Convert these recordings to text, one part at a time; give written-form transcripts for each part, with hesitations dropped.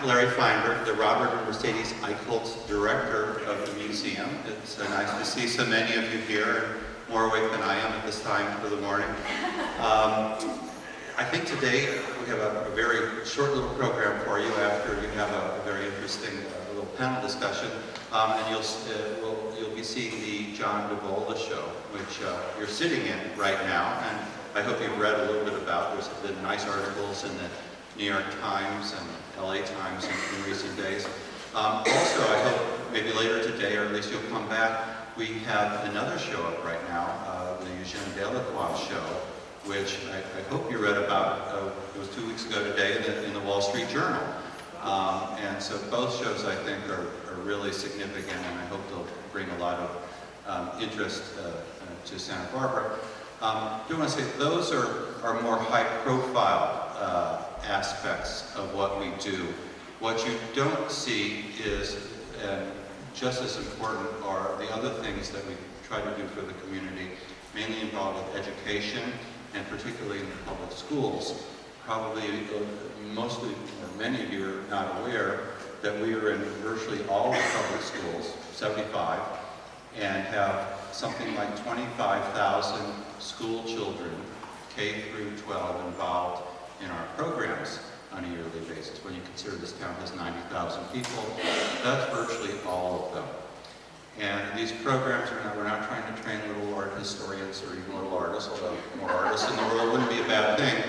Larry Feinberg, the Robert and Mercedes Eichholz Director of the museum. It's nice to see so many of you here, and more awake than I am at this time of the morning. I think today we have a very short little program for you after you have a very interesting little panel discussion. And you'll be seeing the John DeVola show, which you're sitting in right now. And I hope you've read a little bit about. There's been nice articles in the New York Times and LA Times in recent days. Also, I hope maybe later today, or at least you'll come back, we have another show up right now, the Eugène Delacroix show, which I hope you read about. It was 2 weeks ago today in the Wall Street Journal. And so both shows, I think, are really significant, and I hope they'll bring a lot of interest to Santa Barbara. I do want to say those are more high-profile aspects of what we do. What you don't see is, and just as important, are the other things that we try to do for the community, mainly involved with education, and particularly in the public schools. Probably mostly, or many of you are not aware that we are in virtually all the public schools, 75, and have something like 25,000 school children, K through 12, involved in our programs on a yearly basis. When you consider this town has 90,000 people, that's virtually all of them. And these programs, we're not trying to train little art historians or even little artists, although more artists in the world wouldn't be a bad thing.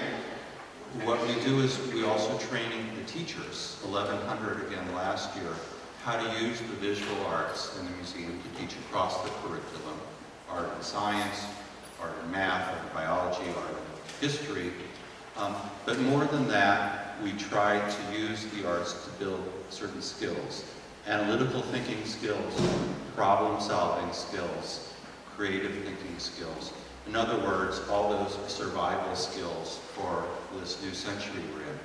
What we do is we also training the teachers, 1,100 again last year, how to use the visual arts in the museum to teach across the curriculum, art and science, art and math, art and biology, art and history. But more than that, we try to use the arts to build certain skills. Analytical thinking skills, problem-solving skills, creative thinking skills. In other words, all those survival skills for this new century we're in.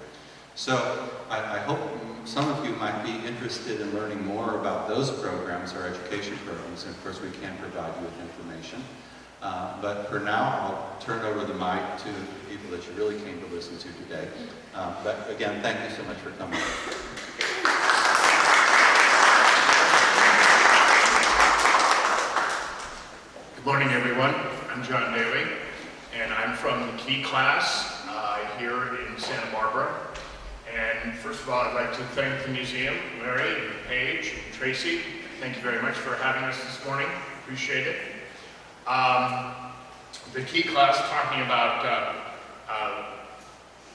So I hope some of you might be interested in learning more about those programs, our education programs, and of course we can provide you with information. But for now, I'll turn over the mic to the people that you really came to listen to today. But again, thank you so much for coming. Good morning, everyone. I'm John Daly, and I'm from the Key class here in Santa Barbara. And first of all, I'd like to thank the museum, Larry, and Paige, and Tracy. Thank you very much for having us this morning. Appreciate it. The Key class, talking about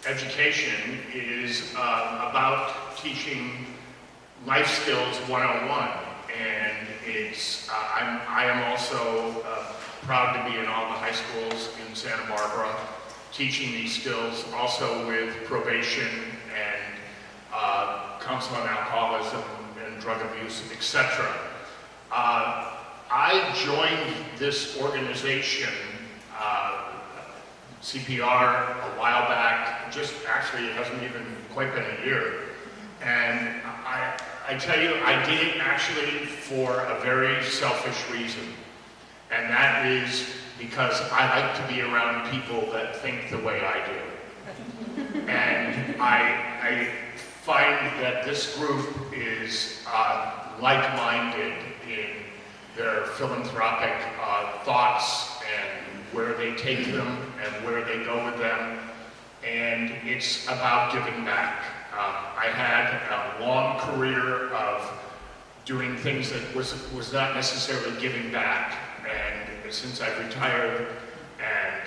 education, is about teaching life skills 101. And I am also proud to be in all the high schools in Santa Barbara, teaching these skills, also with probation and counsel on alcoholism and drug abuse, etc. I joined this organization, CPR, a while back. Actually, it hasn't even quite been a year. And I tell you, I did it actually for a very selfish reason. And that is because I like to be around people that think the way I do. And I find that this group is like-minded in their philanthropic thoughts and where they take them and where they go with them. And it's about giving back. I had a long career of doing things that was not necessarily giving back, and since I've retired, and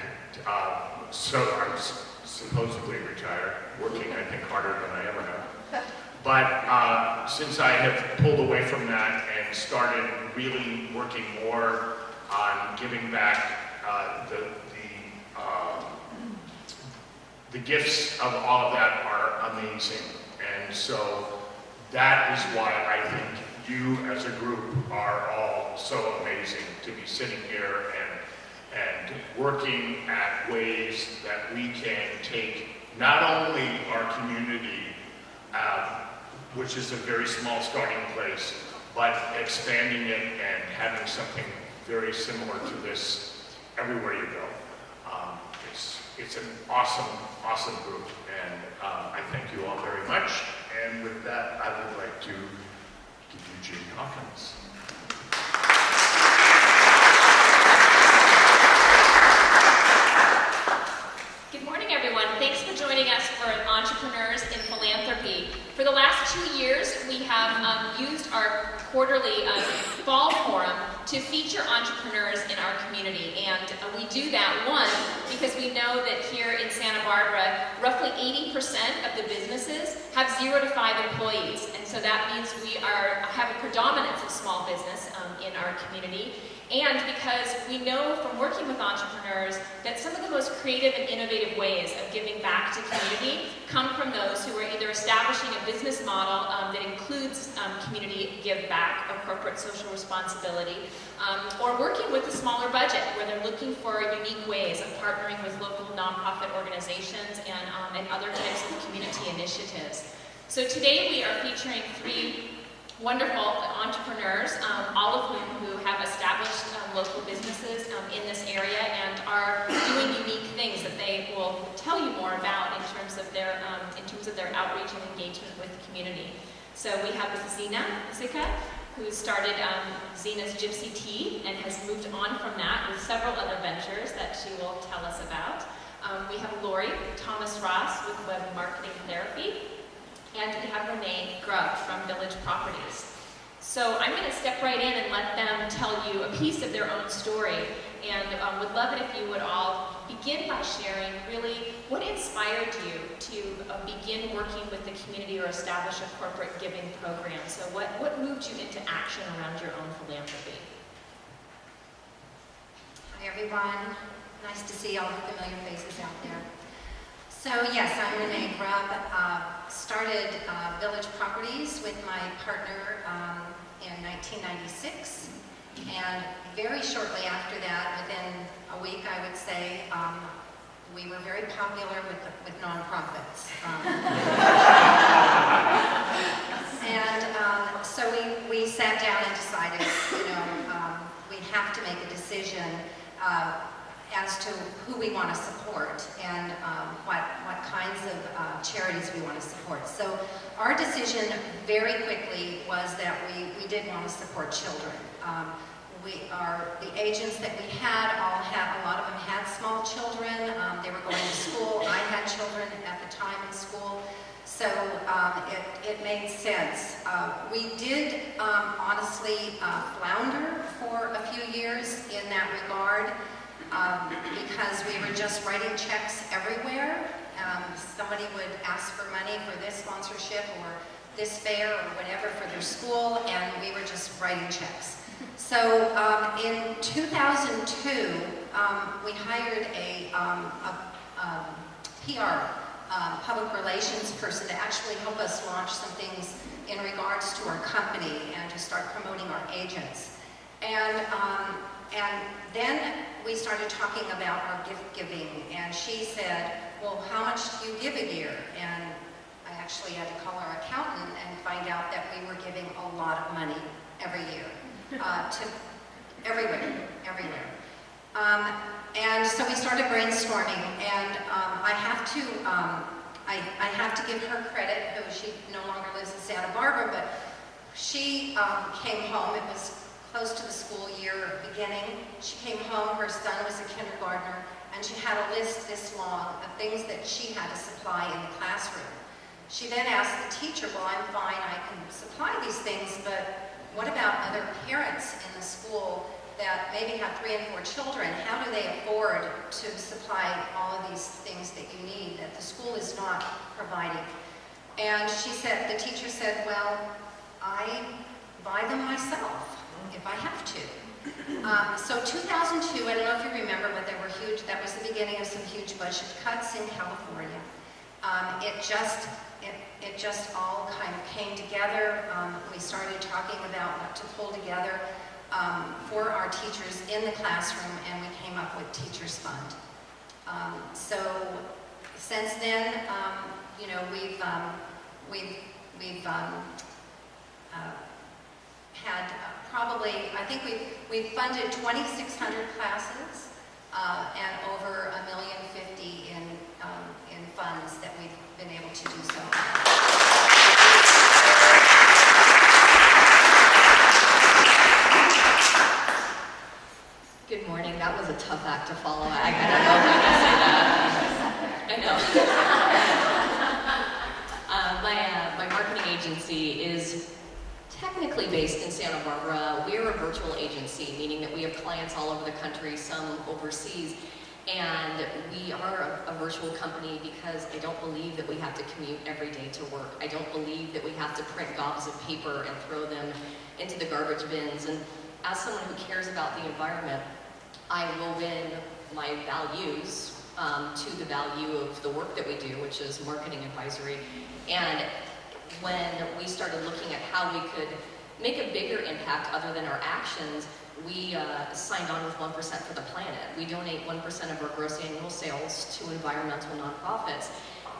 so I'm supposedly retired, working I think harder than I ever have. But since I have pulled away from that and started really working more on giving back, the gifts of all of that are amazing. And so that is why I think you as a group are all so amazing to be sitting here and working at ways that we can take not only our community, which is a very small starting place, but expanding it and having something very similar to this everywhere you go. It's an awesome, awesome group, and I thank you all very much. And with with that, I would like to give you Jane Hawkins. Good morning, everyone. Thanks for joining us for Entrepreneurs in Philanthropy. For the last 2 years, we have used our quarterly fall forum to feature entrepreneurs in our community. And we do that, one, because we know that here in Santa Barbara, roughly 80% of the businesses have 0 to 5 employees. And so that means we have a predominance of small business in our community. And because we know from working with entrepreneurs that some of the most creative and innovative ways of giving back to community come from those who are either establishing a business model that includes community give back or corporate social responsibility, or working with a smaller budget where they're looking for unique ways of partnering with local nonprofit organizations and other types of community initiatives. So today we are featuring 3 wonderful entrepreneurs, all of whom have established local businesses in this area and are doing unique things that they will tell you more about in terms of their outreach and engagement with the community. So we have Zika, who started Zina's Gypsy Tea and has moved on from that with several other ventures that she will tell us about. We have Lori Thomas Ross with Web Marketing Therapy. And we have Renee Grubb from Village Properties. So I'm going to step right in and let them tell you a piece of their own story, and would love it if you would all begin by sharing really what inspired you to begin working with the community or establish a corporate giving program. So what moved you into action around your own philanthropy? Hi everyone, nice to see all the familiar faces out there. So yes, I'm Renee Grubb. Started Village Properties with my partner in 1996, and very shortly after that, within a week I would say, we were very popular with nonprofits. And so we sat down and decided, we have to make a decision as to who we want to support and what kinds of charities we want to support. So our decision very quickly was that we did want to support children. The agents that we had a lot of them had small children. They were going to school. I had children at the time in school. So it made sense. We did honestly flounder for a few years in that regard. Because we were just writing checks everywhere. Somebody would ask for money for this sponsorship or this fair or whatever for their school, and we were just writing checks. So in 2002, we hired a PR, public relations person to actually help us launch some things in regards to our company and to start promoting our agents. And then we started talking about our gift giving, and she said, well, how much do you give a year? And I actually had to call our accountant and find out that we were giving a lot of money every year to everywhere. And so we started brainstorming, and I have to give her credit, though she no longer lives in Santa Barbara, but she came home. It was close to the school year beginning. She came home, her son was a kindergartner, and she had a list this long of things that she had to supply in the classroom. She then asked the teacher, well, I'm fine, I can supply these things, but what about other parents in the school that maybe have 3 and 4 children? How do they afford to supply all of these things that you need that the school is not providing? And the teacher said, well, I buy them myself if I have to. So 2002, I don't know if you remember, but that was the beginning of some huge budget cuts in California. It just all kind of came together. We started talking about what to pull together for our teachers in the classroom, and we came up with Teachers Fund. So since then, we've had probably, I think we've funded 2,600 classes and over $1,050,000 in funds that we've been able to do so. marketing agency is technically based in Santa Barbara. We're a virtual agency, meaning that we have clients all over the country, some overseas. And we are a virtual company because I don't believe that we have to commute every day to work. I don't believe that we have to print gobs of paper and throw them into the garbage bins. And as someone who cares about the environment, I will win my values to the value of the work that we do, which is marketing advisory. And when we started looking at how we could make a bigger impact other than our actions, we signed on with 1% for the planet. We donate 1% of our gross annual sales to environmental nonprofits.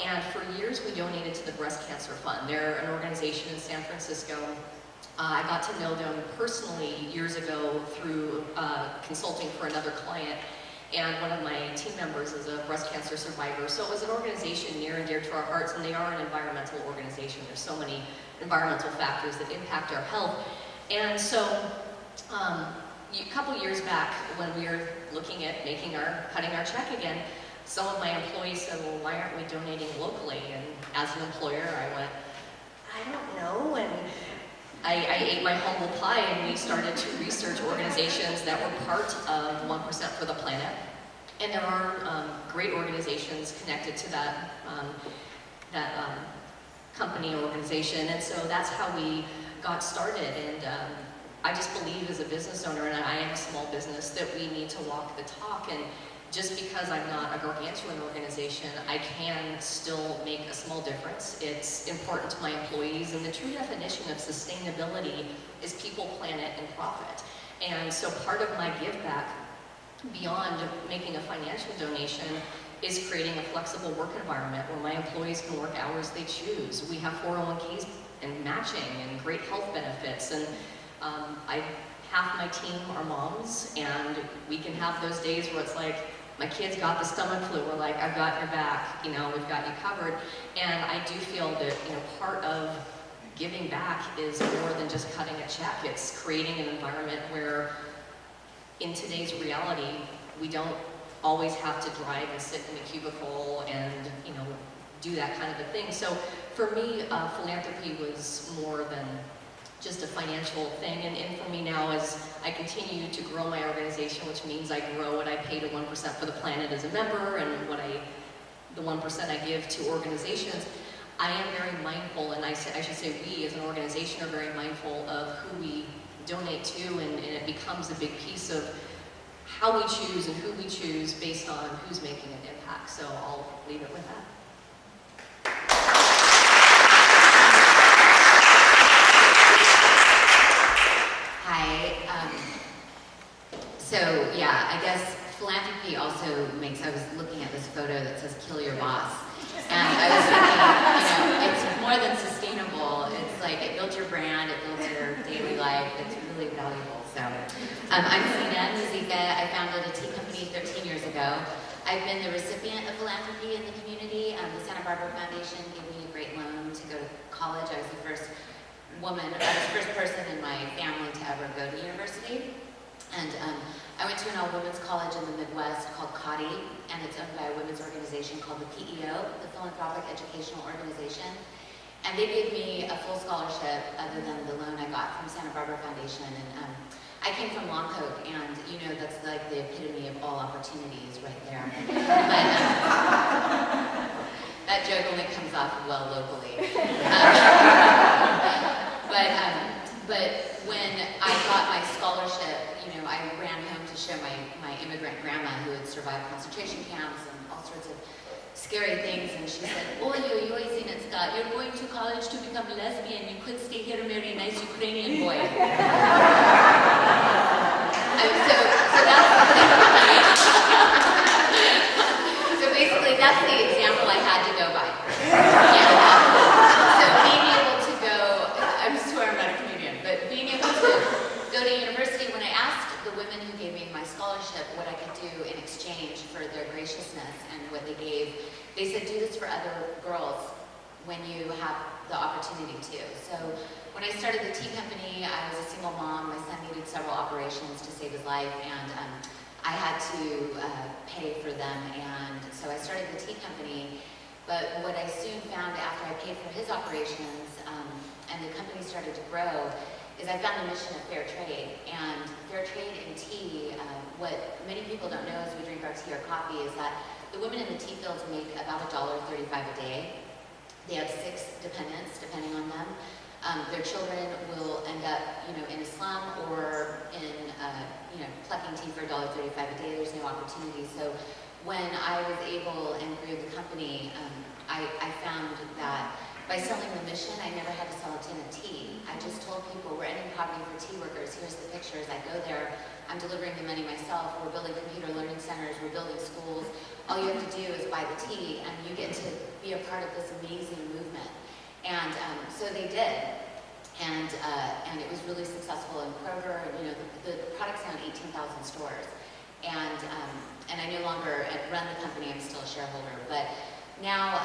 And for years, we donated to the Breast Cancer Fund. They're an organization in San Francisco. I got to know them personally years ago through consulting for another client. And one of my team members is a breast cancer survivor. So it was an organization near and dear to our hearts, and they are an environmental organization. There's so many environmental factors that impact our health. And so a couple years back, when we were looking at cutting our check again, some of my employees said, well, why aren't we donating locally? And as an employer, I went, I don't know. And I ate my humble pie, and we started to research organizations that were part of 1% for the planet. And there are great organizations connected to that, company or organization. And so that's how we got started. And I just believe as a business owner, and I am a small business, that we need to walk the talk. And just because I'm not a gargantuan organization, I can still make a small difference. It's important to my employees, and the true definition of sustainability is people, planet, and profit. And so part of my give back, beyond making a financial donation, is creating a flexible work environment where my employees can work hours they choose. We have 401ks and matching and great health benefits. And half my team are moms, and we can have those days where it's like, my kids got the stomach flu, we're like, I've got your back, we've got you covered. And I do feel that, part of giving back is more than just cutting a check. It's creating an environment where, in today's reality, we don't always have to drive and sit in a cubicle and, do that kind of a thing. So for me, philanthropy was more than just a financial thing, and for me now, as I continue to grow my organization, which means I grow what I pay to 1% for the planet as a member, and the 1% I give to organizations, I am very mindful, and I should say we as an organization are very mindful of who we donate to, and it becomes a big piece of how we choose and who we choose based on who's making an impact. So I'll leave it with that. So yeah, I guess philanthropy also makes, I was looking at this photo that says kill your boss. And I was thinking, it's more than sustainable. It's like it builds your brand, it builds your daily life. It's really valuable. So I'm Sina Muzika. I founded a tea company 13 years ago. I've been the recipient of philanthropy in the community. The Santa Barbara Foundation gave me a great loan to go to college. I was the first first person in my family to ever go to university. And I went to an all-women's college in the Midwest called COTI, and it's owned by a women's organization called the PEO, the Philanthropic Educational Organization. And they gave me a full scholarship other than the loan I got from Santa Barbara Foundation. And I came from Lompoc, and that's like the epitome of all opportunities right there. But that joke only comes off well locally. But when I got my scholarship, I ran home to show my immigrant grandma who had survived concentration camps and all sorts of scary things, and she said, "Oh, you're going to college to become a lesbian. You could stay here and marry a nice Ukrainian boy." So basically, that's the example I had to go by. So being able to go, I swear I'm not a comedian, but being able to go to university, when I asked the women who gave me my scholarship what I could do in exchange for their graciousness and what they gave, they said, do this for other girls when you have the opportunity to. So when I started the tea company, I was a single mom. My son needed several operations to save his life, and I had to pay for them, and so I started the tea company. But what I soon found after I paid for his operations, and the company started to grow, is I found the mission of fair trade. And fair trade in tea, what many people don't know as we drink our tea or coffee is that the women in the tea fields make about $1.35 a day. They have 6 dependents, depending on them. Their children will end up, in a slum or in, plucking tea for $1.35 a day. There's no opportunity. So when I was able and grew the company, I found that by selling the mission, I never had to sell a tin of tea. I just told people, we're ending poverty for tea workers. Here's the pictures. I go there. I'm delivering the money myself. We're building computer learning centers. We're building schools. All you have to do is buy the tea, and you get to be a part of this amazing movement. And so they did. And it was really successful in Kroger. The product's now in 18,000 stores. And I no longer run the company. I'm still a shareholder. But now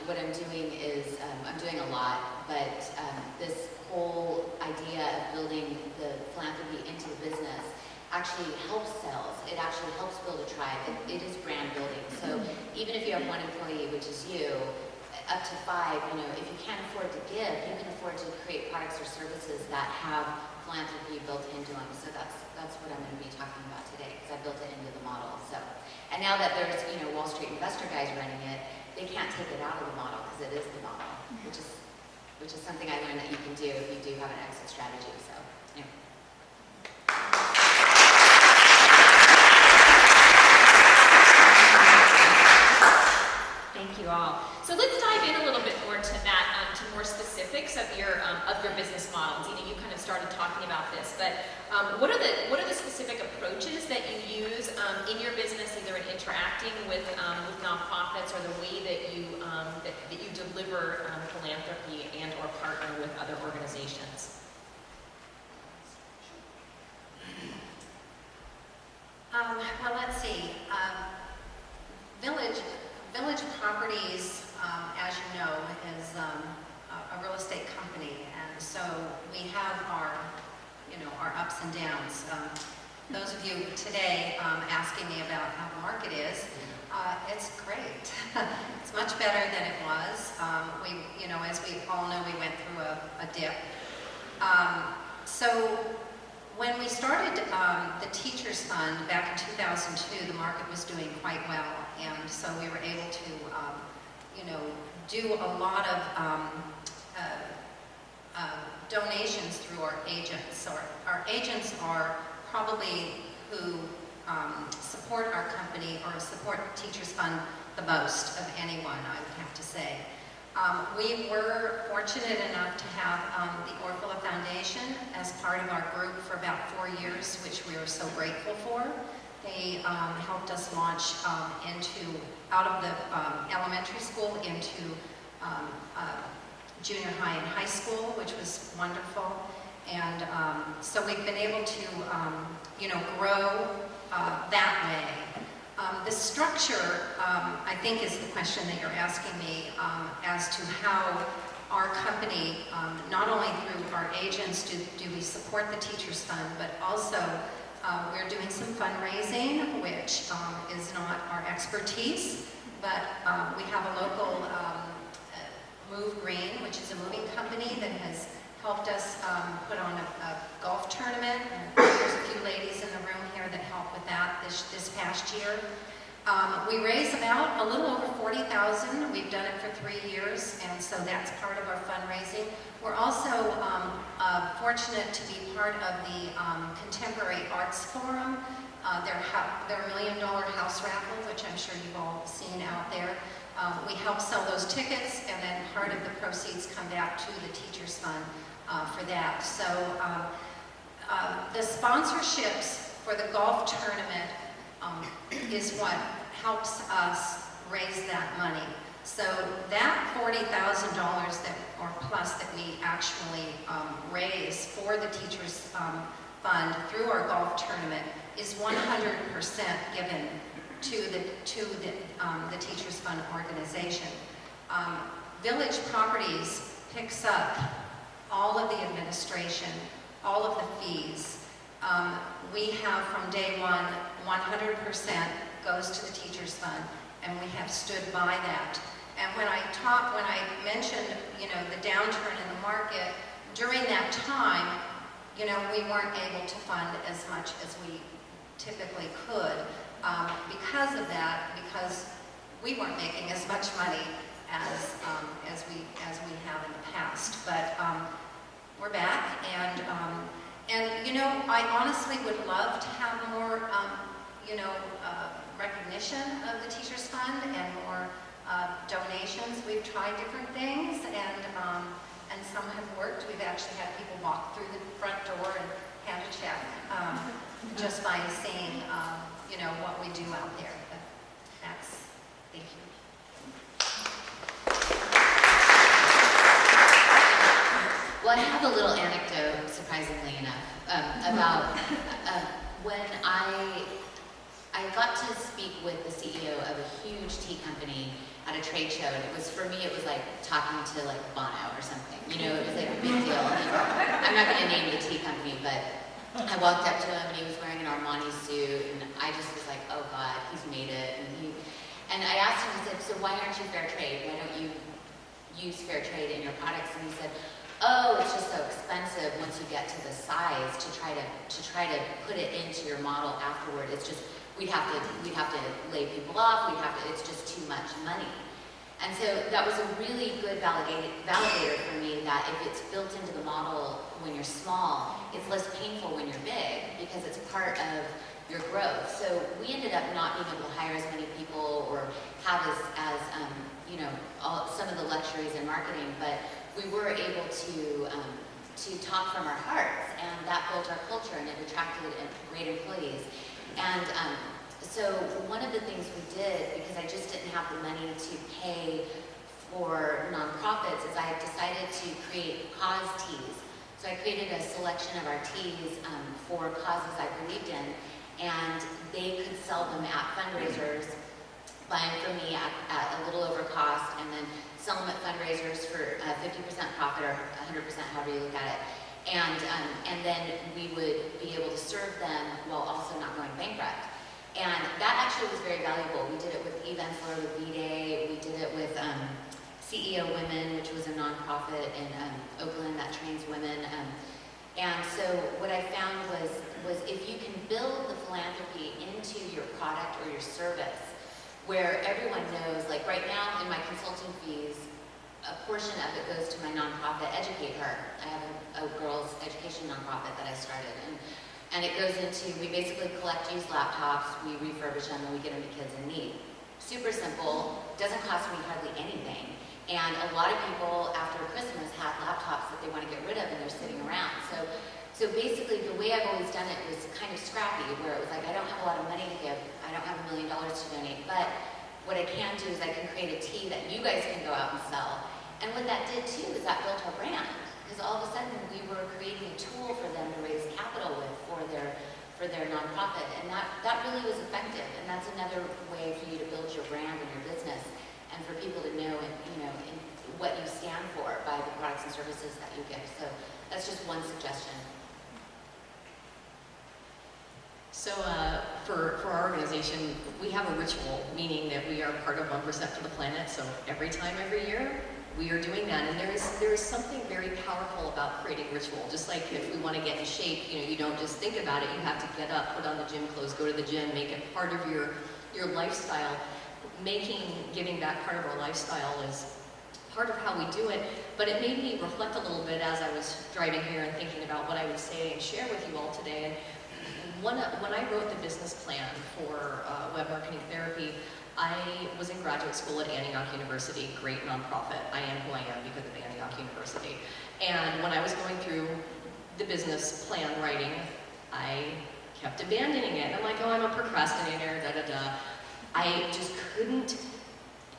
what I'm doing is, I'm doing a lot, but this whole idea of building the philanthropy into the business actually helps sales. It actually helps build a tribe. It is brand building. So even if you have 1 employee, which is you, up to 5, if you can't afford to give, you can afford to create products or services that have philanthropy built into them. So that's what I'm going to be talking about today, because I built it into the model. So, and now that there's Wall Street investor guys running it, they can't take it out of the model because it is the model, which is something I learned that you can do if you do have an exit strategy. So, anyway. Thank you all. So let's dive in a little bit more to that, to more specifics of your business model. Dina, you kind of started talking about this, but what are the specific approaches that you use in your business, either in interacting with nonprofits or the way that you deliver philanthropy and or partner with other organizations? Well, let's see. Village Properties, as you know, is a real estate company, and so we have our ups and downs. Those of you today asking me about how the market is, it's great. It's much better than it was. As we all know, we went through a dip. So when we started the Teachers Fund back in 2002, the market was doing quite well, and so we were able to, do a lot of donations through our agents. So our agents are probably who support our company or support Teachers Fund the most of anyone, I would have to say. We were fortunate enough to have the Orphala Foundation as part of our group for about 4 years, which we are so grateful for. They helped us launch out of the elementary school into junior high and high school, which was wonderful. And so we've been able to, grow that way. The structure, I think, is the question that you're asking me as to how our company, not only through our agents do we support the Teachers Fund, but also we're doing some fundraising, which is not our expertise, but we have a local Move Green, which is a moving company that has helped us put on a golf tournament, and there's a few ladies in the room here that helped with that this past year. We raise about a little over $40,000. We've done it for 3 years, and so that's part of our fundraising. We're also fortunate to be part of the Contemporary Arts Forum, their $1 million house raffle, which I'm sure you've all seen out there. We help sell those tickets, and then part of the proceeds come back to the Teachers Fund for that. So the sponsorships for the golf tournament is what helps us raise that money. So that $40,000 or plus that we actually raise for the Teachers Fund through our golf tournament is 100% given to the Teachers Fund organization. Village Properties picks up all of the administration, all of the fees. We have from day one, 100% goes to the Teachers Fund, and we have stood by that. And when I mentioned, the downturn in the market, during that time, we weren't able to fund as much as we typically could because of that, because we weren't making as much money as we have in the past. But we're back, and I honestly would love to have more, recognition of the Teachers Fund and more donations. We've tried different things, and some have worked. We've actually had people walk through the front door and hand a check just by seeing, what we do out there. But thank you. Well, I have a little anecdote, surprisingly enough, about when I got to speak with the CEO of a huge tea company at a trade show, and for me, it was like talking to like Bono or something. It was like a big deal. I'm not going to name the tea company, but I walked up to him, and he was wearing an Armani suit, and I just was like, oh God, he's made it. And I asked him, I said, so why aren't you fair trade? Why don't you use fair trade in your products? And he said, oh, it's just so expensive once you get to the size to try to put it into your model afterward. It's just, we'd have to lay people off, it's just too much money. And so that was a really good validator for me, that if it's built into the model when you're small, it's less painful when you're big because it's part of your growth. So we ended up not being able to hire as many people or have some of the luxuries in marketing, but we were able to talk from our hearts, and that built our culture, and it attracted great employees. And so one of the things we did, because I just didn't have the money to pay for nonprofits, is I decided to create cause teas. So I created a selection of our teas for causes I believed in, and they could sell them at fundraisers, buy them from me at a little over cost, and then sell them at fundraisers for 50% profit or 100%, however you look at it. And then we would be able to serve them while also not going bankrupt. And that actually was very valuable. We did it with Evensler, with V-Day. We did it with CEO Women, which was a nonprofit in Oakland that trains women. And so what I found was if you can build the philanthropy into your product or your service, where everyone knows, like right now in my consulting fees, a portion of it goes to my nonprofit, Educate Her. I have a girls' education nonprofit that I started. And it goes into, we basically collect used laptops, we refurbish them, and we get them to kids in need. Super simple, doesn't cost me hardly anything. And a lot of people after Christmas have laptops that they want to get rid of, and they're sitting around. So basically the way I've always done it was kind of scrappy, where it was like, I don't have a lot of money to give, I don't have $1 million to donate, but what I can do is I can create a tea that you guys can go out and sell. And what that did too is that built our brand. Because all of a sudden we were creating a tool for them to raise capital with for their nonprofit, and that really was effective. And that's another way for you to build your brand and your business, and for people to know, what you stand for by the products and services that you give. So that's just one suggestion. So for our organization, we have a ritual, meaning that we are part of 1% for the planet. So every year, we are doing that, and there is something very powerful about creating ritual. Just like if we want to get in shape, you don't just think about it. You have to get up, put on the gym clothes, go to the gym, make it part of your lifestyle. Giving back part of our lifestyle is part of how we do it. But it made me reflect a little bit as I was driving here and thinking about what I would say and share with you all today. And when I wrote the business plan for Web Marketing Therapy, I was in graduate school at Antioch University, great nonprofit. I am who I am because of Antioch University. And when I was going through the business plan writing, I kept abandoning it. And I'm like, oh, I'm a procrastinator, I just couldn't.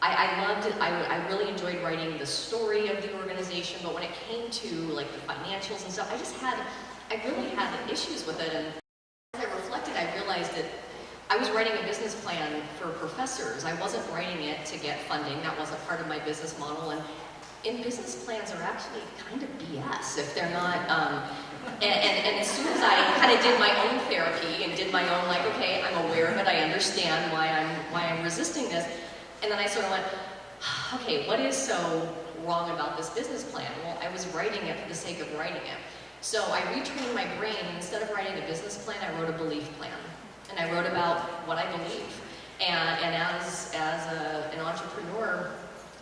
I loved it. I really enjoyed writing the story of the organization, but when it came to like the financials and stuff, I really had issues with it. And as I reflected, I realized that I was writing a business plan for professors. I wasn't writing it to get funding. That wasn't part of my business model. And business plans are actually kind of BS if they're not. And as soon as I kind of did my own therapy and did my own, like, okay, I'm aware of it. I understand why I'm resisting this. And then I sort of went, okay, what is so wrong about this business plan? Well, I was writing it for the sake of writing it. So I retrained my brain, and instead of writing a business plan, I wrote a belief plan. And I wrote about what I believe. And as an entrepreneur,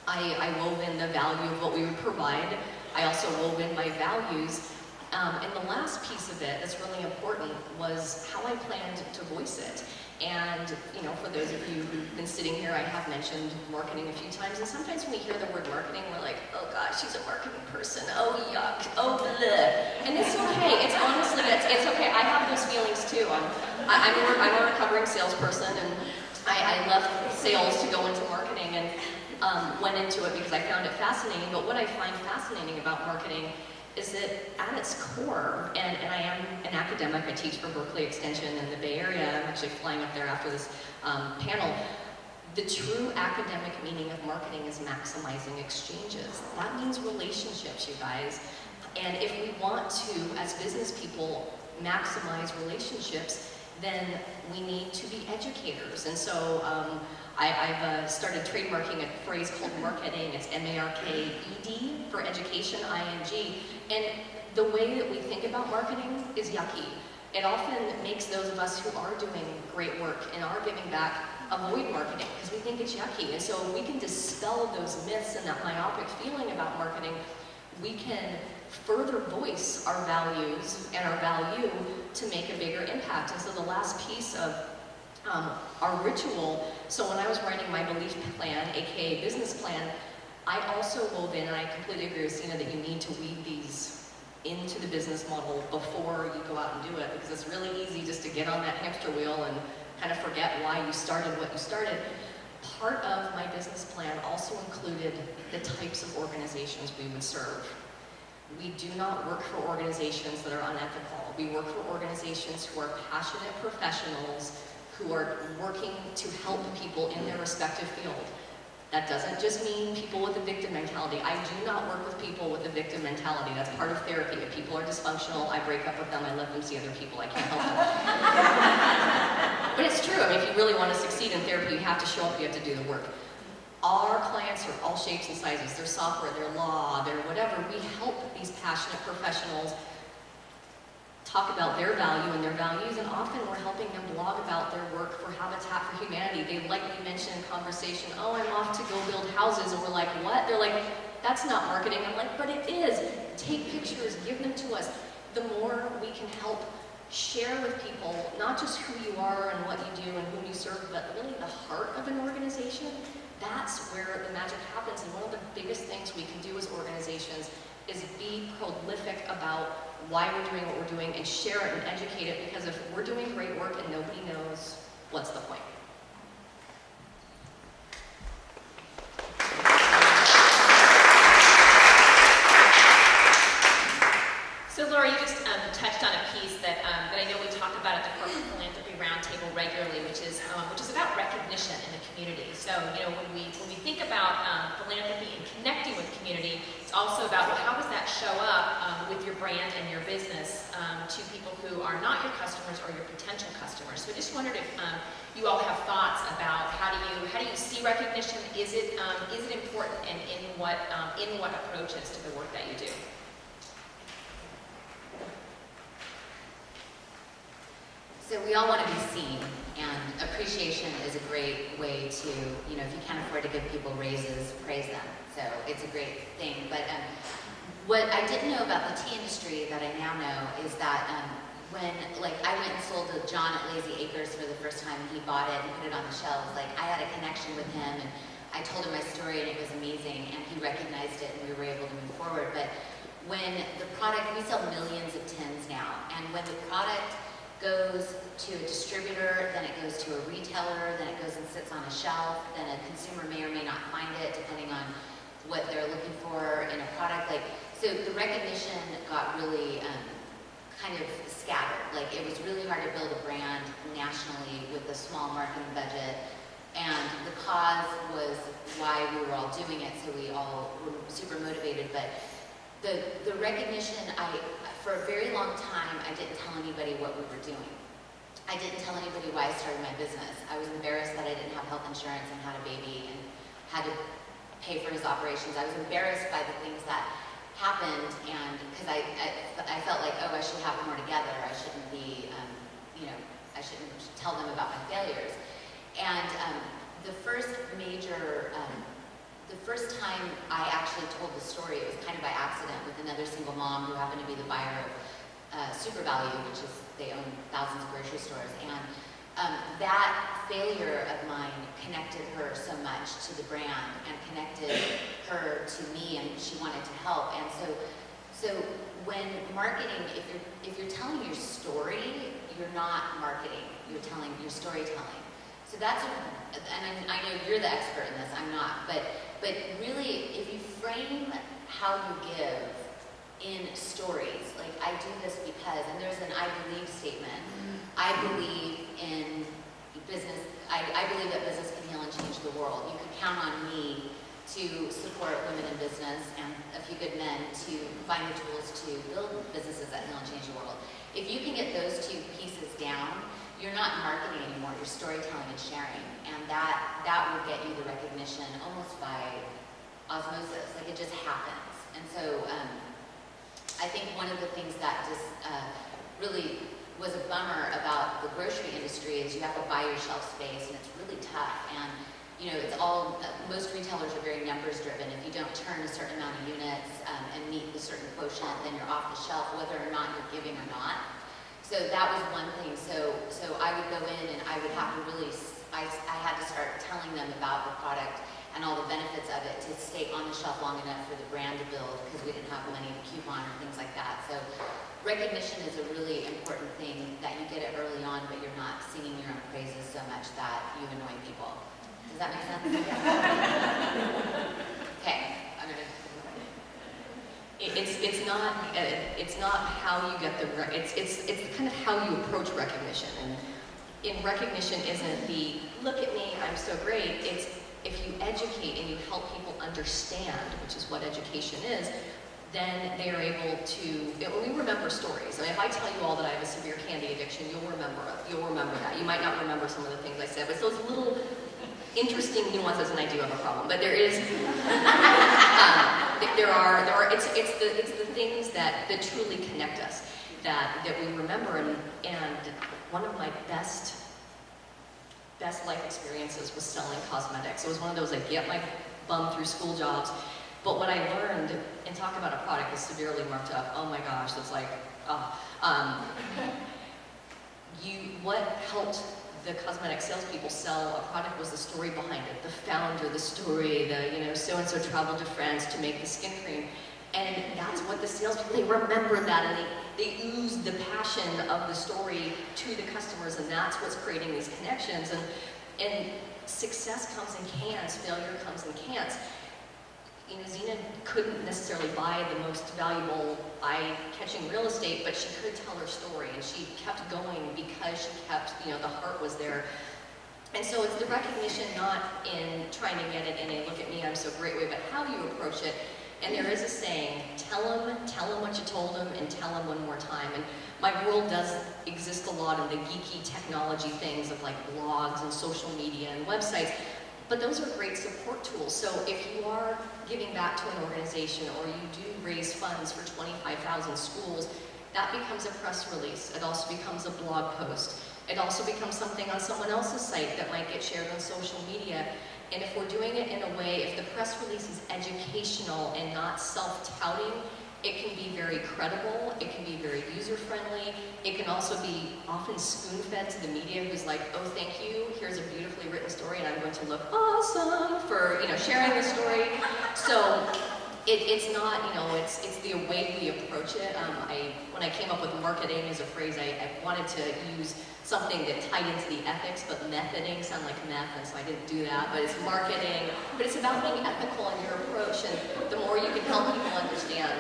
I wove in the value of what we would provide. I also wove in my values. And the last piece of it that's really important was how I planned to voice it. And, you know, for those of you who've been sitting here, I have mentioned marketing a few times, and sometimes when we hear the word marketing, we're like, oh gosh, she's a marketing person, oh yuck, oh bleh. And it's okay, it's honestly, it's okay, I have those feelings too. I'm a recovering salesperson, and I left sales to go into marketing and went into it because I found it fascinating. But what I find fascinating about marketing is that at its core, and I am an academic, I teach for Berkeley Extension in the Bay Area, I'm actually flying up there after this panel, the true academic meaning of marketing is maximizing exchanges. That means relationships, you guys. And if we want to, as business people, maximize relationships, then we need to be educators. And so I've started trademarking a phrase called marketing. It's M-A-R-K-E-D for education, I-N-G. And the way that we think about marketing is yucky. It often makes those of us who are doing great work and are giving back avoid marketing because we think it's yucky. And so if we can dispel those myths and that myopic feeling about marketing, we can further voice our values and our value to make a bigger impact. And so the last piece of our ritual, so when I was writing my belief plan, aka business plan, I also wove in, and I completely agree with Sina that you need to weave these into the business model before you go out and do it, because it's really easy just to get on that hamster wheel and kind of forget why you started what you started. Part of my business plan also included the types of organizations we would serve. We do not work for organizations that are unethical. We work for organizations who are passionate professionals who are working to help people in their respective field. That doesn't just mean people with a victim mentality. I do not work with people with a victim mentality. That's part of therapy. If people are dysfunctional, I break up with them, I let them see other people. I can't help them. But it's true. I mean, if you really want to succeed in therapy, you have to show up, you have to do the work. Our clients are all shapes and sizes. They're software, they're law, they're whatever. We help these passionate professionals talk about their value and their values, and often we're helping them blog about their work for Habitat for Humanity. They lightly mention in conversation, oh, I'm off to go build houses, and we're like, what? They're like, that's not marketing. I'm like, but it is. Take pictures, give them to us. The more we can help share with people, not just who you are and what you do and whom you serve, but really the heart of an organization, that's where the magic happens. And one of the biggest things we can do as organizations is be prolific about why we're doing what we're doing and share it and educate it, because if we're doing great work and nobody knows, what's the point? So Laura, you just touched on a piece that I know we talk about at the Corporate Philanthropy Roundtable regularly, which is about recognition in the community. So when we think about philanthropy and connecting with community, it's also about, well, how does that show up with your brand and your business to people who are not your customers or your potential customers. So I just wondered if you all have thoughts about how do you see recognition? Is it important, and in what approaches to the work that you do? So we all want to be seen, and appreciation is a great way to, if you can't afford to give people raises, praise them. So it's a great thing. But what I didn't know about the tea industry that I now know is that when, I went and sold to John at Lazy Acres for the first time, and he bought it and put it on the shelves, I had a connection with him, and I told him my story, and it was amazing, and he recognized it, and we were able to move forward. But when the product, we sell millions of tins now, and when the product goes to a distributor, then it goes to a retailer, then it goes and sits on a shelf, then a consumer may or may not find it depending on what they're looking for in a product. So the recognition got really kind of scattered. It was really hard to build a brand nationally with a small marketing budget, and the cause was why we were all doing it, so we all were super motivated. But the recognition, for a very long time, I didn't tell anybody what we were doing. I didn't tell anybody why I started my business. I was embarrassed that I didn't have health insurance and had a baby and had to pay for his operations. I was embarrassed by the things that happened, and because I felt like, oh, I should have more together. I shouldn't be, I shouldn't tell them about my failures. And the first time I actually told the story, it was kind of by accident with another single mom who happened to be the buyer of Super Value, which is, they own thousands of grocery stores. And that failure of mine connected her so much to the brand and connected her to me, and she wanted to help. And so when marketing, if you're telling your story, you're not marketing, you're storytelling. So that's, and I know you're the expert in this, I'm not, but really, if you frame how you give in stories, like I do this because, and there's an I believe statement. I believe in business, I believe that business can heal and change the world. You can count on me to support women in business and a few good men to find the tools to build businesses that heal and change the world. If you can get those two pieces down, you're not marketing anymore, you're storytelling and sharing. And that will get you the recognition almost by osmosis, like it just happens. And so I think one of the things that just really was a bummer about the grocery industry is you have to buy your shelf space, and it's really tough. And it's all, most retailers are very numbers driven. If you don't turn a certain amount of units and meet a certain quotient, then you're off the shelf, whether or not you're giving or not. So that was one thing. So I would go in and I would have to really, I had to start telling them about the product and all the benefits of it to stay on the shelf long enough for the brand to build, because we didn't have money to coupon or things like that. So recognition is a really important thing, that you get it early on, but you're not singing your own praises so much that you annoy people. Does that make sense? Okay, I'm gonna. It's not how you get the, it's kind of how you approach recognition. And in recognition isn't the, look at me, I'm so great. It's if you educate and you help people understand, which is what education is, then they are able to, we remember stories. I mean, if I tell you all that I have a severe candy addiction, you'll remember that. You might not remember some of the things I said, but it's those little interesting nuances, and I do have a problem. But there is, it's the things that truly connect us, that we remember. And one of my best life experiences was selling cosmetics. It was one of those, like, get my bum through school jobs. But what I learned, and talk about a product that's severely marked up, oh my gosh, that's like, what helped the cosmetic salespeople sell a product was the story behind it, the founder, the story, so-and-so traveled to France to make the skin cream. And that's what the salespeople, they remember that, and they ooze the passion of the story to the customers, and that's what's creating these connections. And success comes in cans, failure comes in cans. Zena couldn't necessarily buy the most valuable eye-catching real estate, but she could tell her story, and she kept going because she kept, the heart was there. And so it's the recognition, not in trying to get it in a look at me, I'm so great way, but how you approach it. And there is a saying, tell them what you told them, and tell them one more time. And my world does exist a lot in the geeky technology things of like blogs and social media and websites. But those are great support tools. So if you are giving back to an organization, or you do raise funds for 25,000 schools, that becomes a press release. It also becomes a blog post. It also becomes something on someone else's site that might get shared on social media. And if we're doing it in a way, if the press release is educational and not self-touting, it can be very credible, it can be very user-friendly, it can also be often spoon-fed to the media, who's like, oh, thank you, here's a beautifully written story, and I'm going to look awesome for, sharing the story. So it's not, it's the way we approach it. When I came up with marketing as a phrase, I wanted to use something that tied into the ethics, but methoding sound like meth, and so I didn't do that. But it's marketing, but it's about being ethical in your approach, and the more you can help people understand,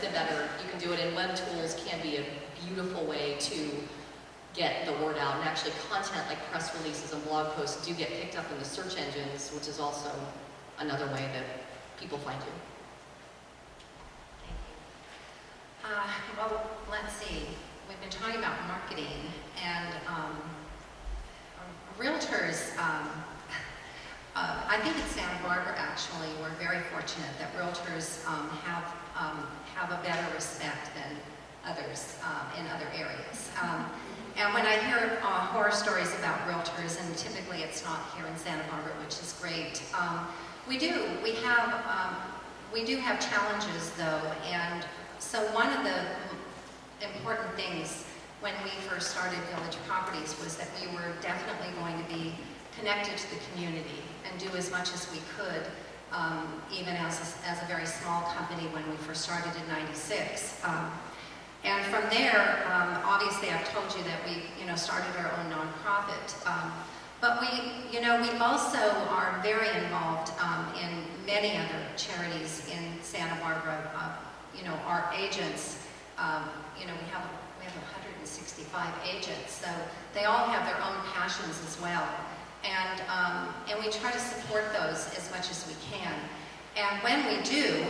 the better you can do it. And web tools can be a beautiful way to get the word out. And actually content like press releases and blog posts do get picked up in the search engines, which is also another way that people find you. Well, let's see. We've been talking about marketing, and realtors I think in Santa Barbara, actually, we're very fortunate that realtors have a better respect than others in other areas. And when I hear horror stories about realtors, and typically it's not here in Santa Barbara, which is great, we do have challenges though, and so one of the important things when we first started Village Properties was that we were definitely going to be connected to the community and do as much as we could, even as a very small company when we first started in '96. And from there, obviously I've told you that we started our own nonprofit. But we also are very involved in many other charities in Santa Barbara. Our agents, we have 165 agents, so they all have their own passions as well. And we try to support those as much as we can. And when we do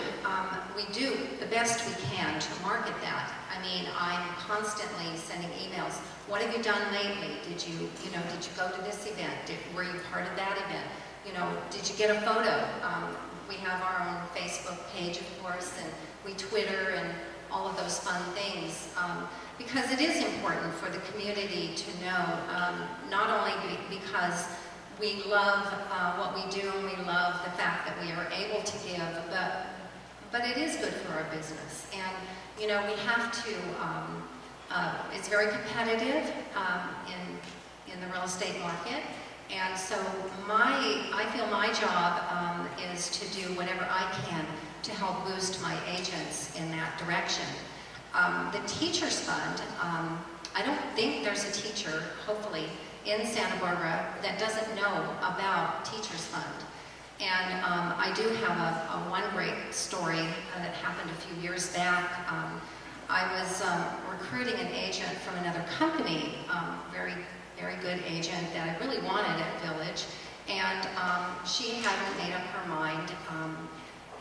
the best we can to market that. I mean, I'm constantly sending emails. What have you done lately? Did you go to this event? Were you part of that event? Did you get a photo? We have our own Facebook page, of course, and we Twitter and all of those fun things. Because it is important for the community to know, not only because we love what we do and we love the fact that we are able to give, but it is good for our business. And we have to, it's very competitive in the real estate market. And so I feel my job is to do whatever I can to help boost my agents in that direction. The Teachers Fund, I don't think there's a teacher, hopefully, in Santa Barbara that doesn't know about Teachers Fund. And I do have one great story that happened a few years back. I was recruiting an agent from another company, very, very good agent that I really wanted at Village. And she hadn't made up her mind.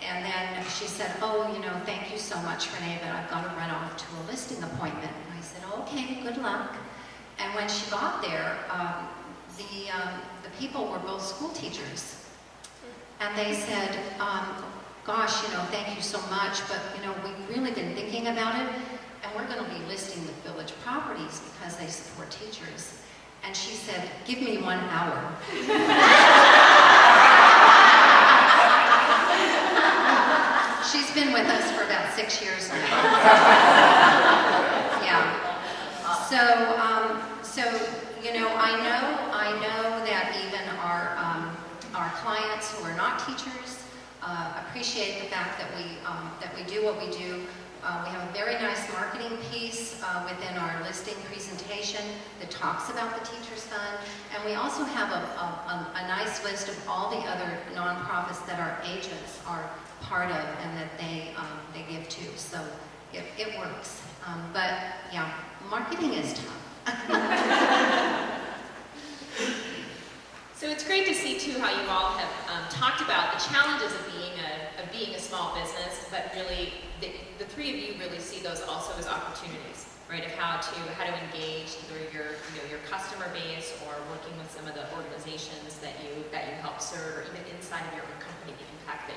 And then she said, oh, thank you so much, Renee, but I've got to run off to a listing appointment. And I said, oh, okay, good luck. And when she got there, the people were both school teachers. And they said, gosh, thank you so much, but, we've really been thinking about it, and we're going to be listing with Village Properties because they support teachers. And she said, give me 1 hour. She's been with us for about 6 years now. Yeah. So, I know that even our clients who are not teachers appreciate the fact that we do what we do. We have a very nice marketing piece within our listing presentation that talks about the Teachers Fund, and we also have a nice list of all the other nonprofits that our agents are part of and that they give to. So it works. But yeah, marketing is tough. So it's great to see too how you all have talked about the challenges of being a small business, but really the three of you really see those also as opportunities, right? Of how to engage either your customer base or working with some of the organizations that you help serve, or even inside of your own company, the impact that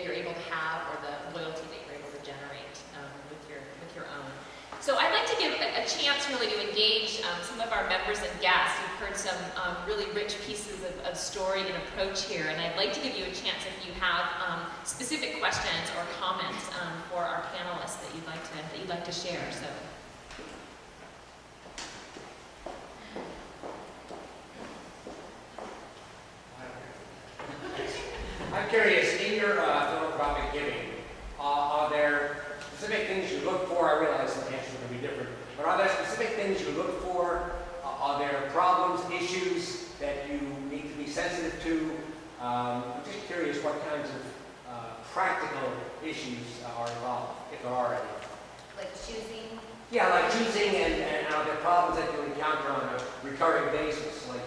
you're able to have, or the loyalty that you're able to generate with your own. So I'd like to give a chance really to engage some of our members and guests. You've heard some really rich pieces of story and approach here, and I'd like to give you a chance if you have specific questions or comments for our panelists that you'd like to share. So. I'm curious, in your philanthropic giving, are there specific things you look for? I realize the answers are going to be different, but are there specific things you look for? Are there problems, issues that you need to be sensitive to? I'm just curious what kinds of practical issues are involved, if there are any. Like choosing? Yeah, like choosing, and are there problems that you encounter on a recurring basis, like,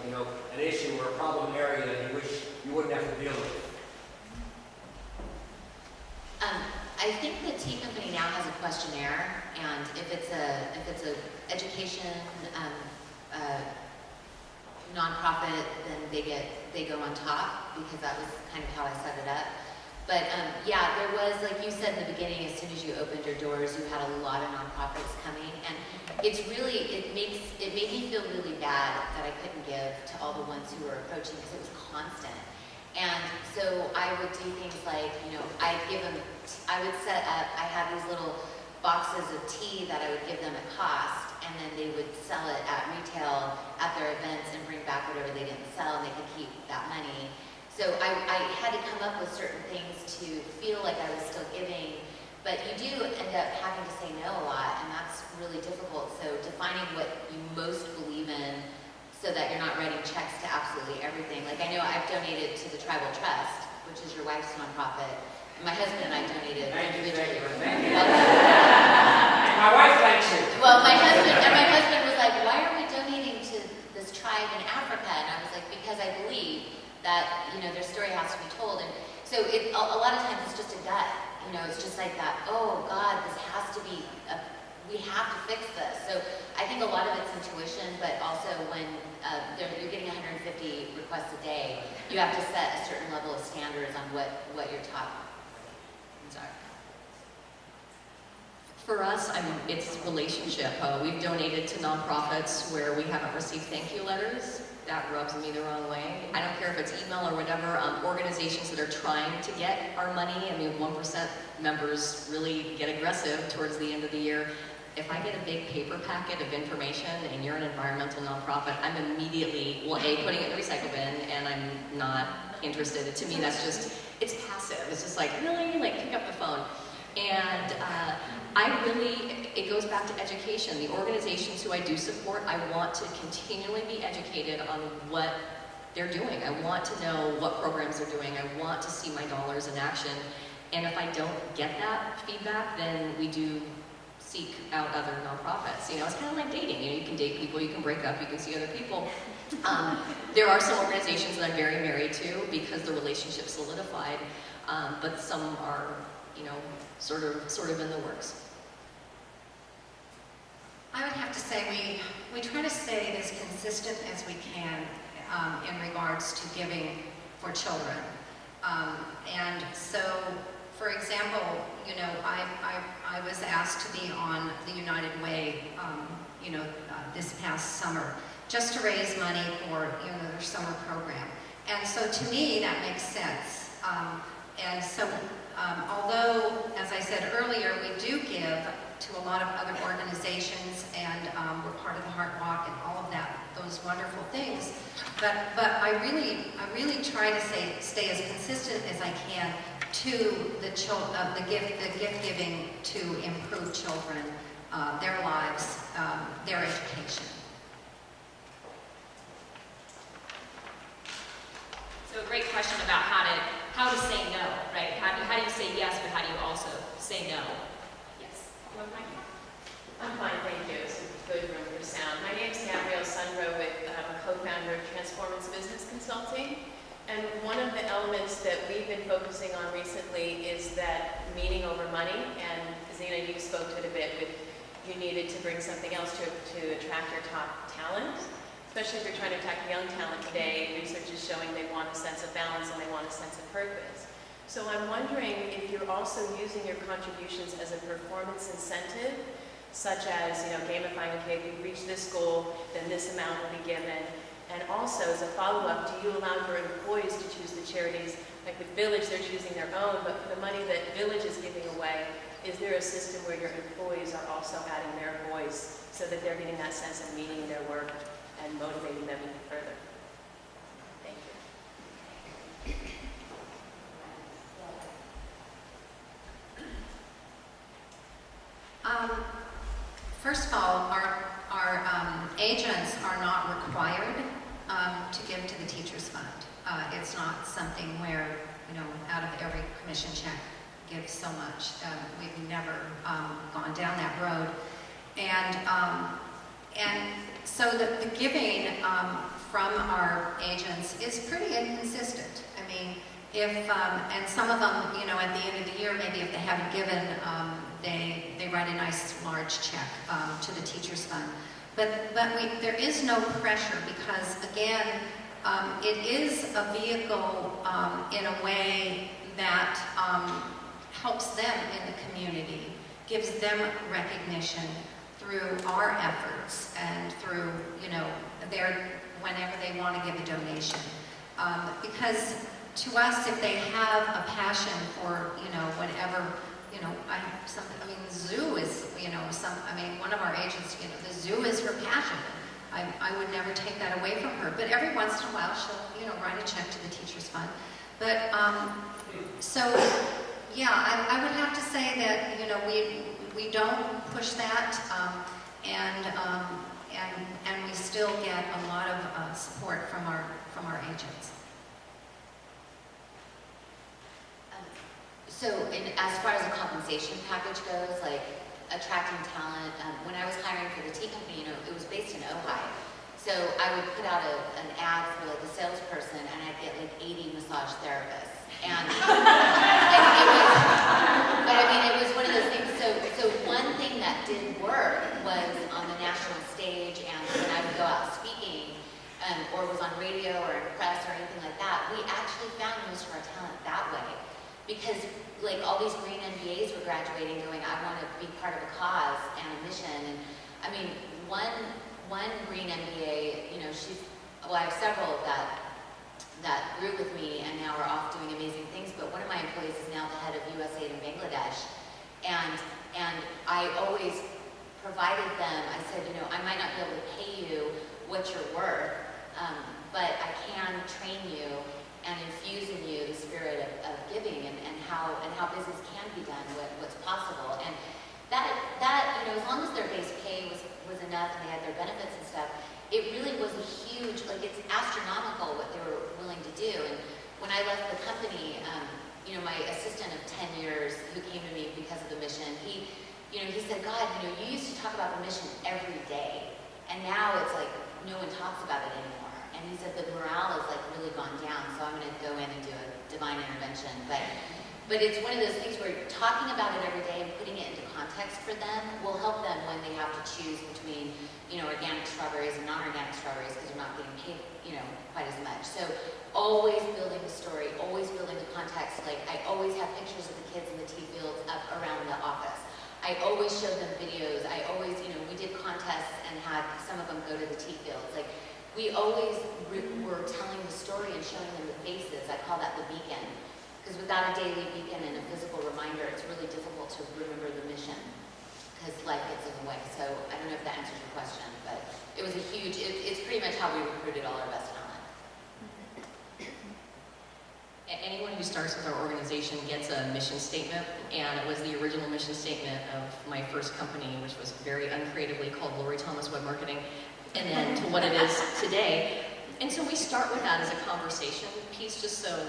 an issue or a problem area that you wish you wouldn't have to deal with? I think the tea company now has a questionnaire, and if it's a education nonprofit, then they go on top, because that was kind of how I set it up. But yeah, there was, like you said in the beginning, as soon as you opened your doors, you had a lot of nonprofits coming, and it's really, it made me feel really bad that I couldn't give to all the ones who were approaching, because it was constant. And so I would do things like, you know, I would set up, I had these little boxes of tea that I would give them at cost, and then they would sell it at retail at their events and bring back whatever they didn't sell, and they could keep that money. So I had to come up with certain things to feel like I was still giving, but you do end up having to say no a lot, and that's really difficult. So defining what you most believe in so that you're not writing checks to absolutely everything. Like I know I've donated to the Tribal Trust, which is your wife's nonprofit, and my husband and I donated individually. My wife likes it. Well, my husband was like, why are we donating to this tribe in Africa? And I was like, because I believe that, you know, their story has to be told. And so a lot of times it's just a gut, you know, it's just like that, oh God, this has to be, we have to fix this. So I think a lot of it's intuition, but also when you're getting 150 requests a day, you have to set a certain level of standards on what you're taught. I'm sorry. For us, it's relationship. We've donated to nonprofits where we haven't received thank you letters. That rubs me the wrong way. I don't care if it's email or whatever. Organizations that are trying to get our money, I mean, 1% members really get aggressive towards the end of the year. If I get a big paper packet of information and you're an environmental nonprofit, I'm immediately, well, A, putting it in the recycle bin, and I'm not interested. To me, that's just, it's passive. It's just like, really? Like, pick up the phone. And it goes back to education. The organizations who I do support, I want to continually be educated on what they're doing. I want to know what programs they're doing. I want to see my dollars in action. And if I don't get that feedback, then we do seek out other nonprofits. You know, it's kind of like dating. You know, you can date people, you can break up, you can see other people. There are some organizations that I'm very married to because the relationship's solidified, but some are, you know, sort of in the works. I would have to say we try to stay as consistent as we can in regards to giving for children. And so, for example, you know, I was asked to be on the United Way, you know, this past summer, just to raise money for, you know, their summer program. And so to me, that makes sense. And so, although, as I said earlier, we do give to a lot of other organizations, and we're part of the Heart Walk and all of that, those wonderful things. But I really try to stay as consistent as I can to the gift giving to improve children, their lives, their education. So a great question about how to say no, right? How do you say yes, but how do you also say no? Yes. I'm fine, thank you. It's a good room for sound. My name is Gabrielle Sundro, I'm a co-founder of Transformance Business Consulting. And one of the elements that we've been focusing on recently is that meaning over money. And Zena, you spoke to it a bit, but you needed to bring something else to attract your top talent. Especially if you're trying to attract young talent today, research is showing they want a sense of balance and they want a sense of purpose. So I'm wondering if you're also using your contributions as a performance incentive, such as, you know, gamifying, okay, if you reach this goal, then this amount will be given. And also, as a follow-up, do you allow your employees to choose the charities? Like with Village, they're choosing their own, but for the money that Village is giving away, is there a system where your employees are also adding their voice so that they're getting that sense of meaning in their work and motivating them even further? Thank you. First of all, our agents are not required to give to the Teachers Fund. It's not something where, you know, out of every commission check, give so much. We've never gone down that road. And so the giving from our agents is pretty inconsistent. I mean, and some of them, you know, at the end of the year, maybe if they haven't given, they write a nice large check to the Teachers Fund. there is no pressure because, again, it is a vehicle in a way that helps them in the community, gives them recognition through our efforts and through, you know, whenever they want to give a donation. Because to us, if they have a passion for, you know, whatever, you know, I mean, the zoo is, you know, one of our agents, you know, the zoo is her passion. I would never take that away from her, but every once in a while she'll, you know, write a check to the teacher's fund. But, so, yeah, I would have to say that, you know, we don't push that, and we still get a lot of support from our agents. So, as far as the compensation package goes, like attracting talent, when I was hiring for the tea company, you know, it was based in Ojai. So I would put out an ad for like a salesperson, and I'd get like 80 massage therapists. And but I mean, it was one of those things. So one thing that did work was on the national stage, and when I would go out speaking, or was on radio or in press or anything like that, we actually found most of our talent that way. Because like all these green MBAs were graduating going, I want to be part of a cause and a mission. And I mean, one green MBA, you know, I have several that grew with me and now are off doing amazing things, but one of my employees is now the head of USAID in Bangladesh. And I always provided them, I said, you know, I might not be able to pay you what you're worth, but I can train you and infuse in you the spirit of giving and how business can be done, what's possible. And that, you know, as long as their base pay was enough and they had their benefits and stuff, it really was a huge, like it's astronomical what they were willing to do. And when I left the company, you know, my assistant of 10 years who came to me because of the mission, he said, God, you know, you used to talk about the mission every day, and now it's like no one talks about it anymore. And he said the morale has like really gone down, so I'm going to go in and do a divine intervention. But it's one of those things where talking about it every day and putting it into context for them will help them when they have to choose between, you know, organic strawberries and non-organic strawberries because they're not getting paid, you know, quite as much. So always building the story, always building the context. Like I always have pictures of the kids in the tea fields up around the office. I always showed them videos. I always, you know, we did contests and had some of them go to the tea fields. Like we always were telling the story and showing them the faces. I call that the beacon. Because without a daily beacon and a physical reminder, it's really difficult to remember the mission because life gets in the way. So I don't know if that answers your question, but it was a huge, it's pretty much how we recruited all our best talent. Anyone who starts with our organization gets a mission statement, and it was the original mission statement of my first company, which was very uncreatively called Lori Thomas Web Marketing, and then to what it is today. And so we start with that as a conversation piece, just so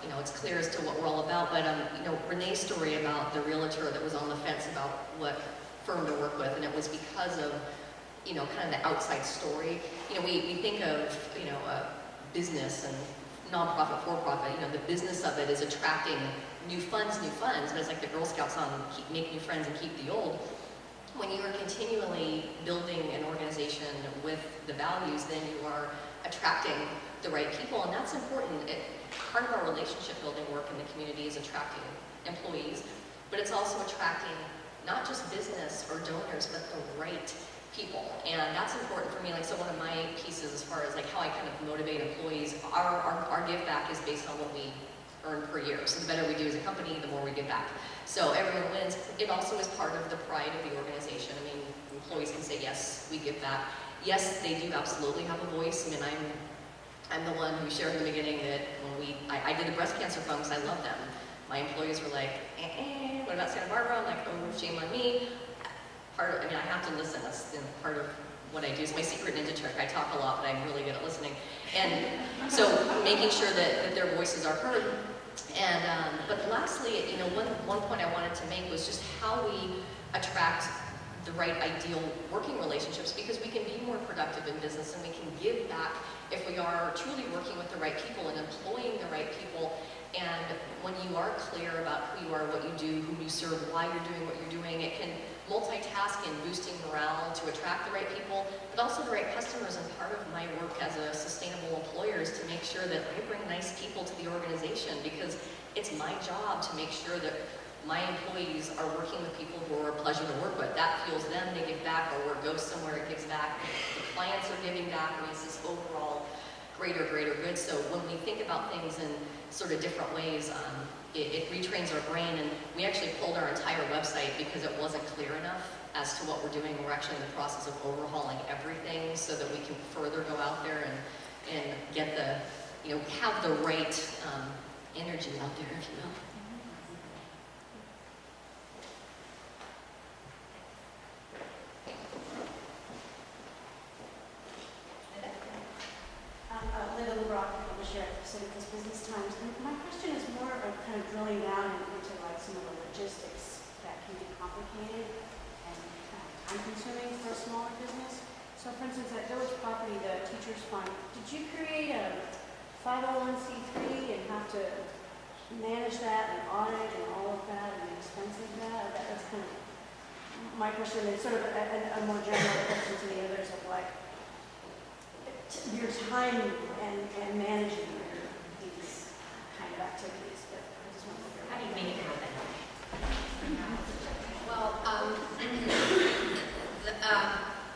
you know, it's clear as to what we're all about. But you know, Renee's story about the realtor that was on the fence about what firm to work with, and it was because of, you know, kind of the outside story. You know, we think of, you know, business and nonprofit, for-profit. You know, the business of it is attracting new funds, but it's like the Girl Scouts on make new friends and keep the old. When you are continually building an organization with the values, then you are attracting the right people, and that's important. Part of our relationship building work in the community is attracting employees, but it's also attracting not just business or donors, but the right people. And that's important for me. Like, so one of my pieces as far as like how I kind of motivate employees, our give back is based on what we earn per year. So the better we do as a company, the more we give back. So everyone wins. It also is part of the pride of the organization. I mean, employees can say, yes, we give back. Yes, they do absolutely have a voice. I mean, I'm the one who shared in the beginning that when I did the breast cancer fund because I love them. My employees were like, what about Santa Barbara? I'm like, oh, shame on me. I have to listen. That's part of what I do. It's my secret ninja trick. I talk a lot, but I'm really good at listening. And so making sure that their voices are heard. And but lastly, you know, one point I wanted to make was just how we attract the right ideal working relationships, because we can be more productive in business and we can give back if we are truly working with the right people and employing the right people. And when you are clear about who you are, what you do, whom you serve, why you're doing what you're doing, it can multitask in boosting morale to attract the right people, but also the right customers. And part of my work as a sustainable employer is to make sure that I bring nice people to the organization, because it's my job to make sure that my employees are working with people who are a pleasure to work with. That fuels them, they give back. Our work goes somewhere, it gives back. The clients are giving back, and it's this overall greater good. So when we think about things in sort of different ways, it retrains our brain. And we actually pulled our entire website because it wasn't clear enough as to what we're doing. We're actually in the process of overhauling everything so that we can further go out there and get the, have the right energy out there, if you will. Business Times. And my question is more of kind of drilling down into like some of the logistics that can be complicated and time-consuming for a smaller business. So, for instance, at Village Property, the Teachers Fund, did you create a 501c3 and have to manage that and audit and all of that and the expense of that? That's kind of my question. And sort of a more general question to the others of like your time and managing these kind of activities. But I just want to figure out How do you make it happen? Well,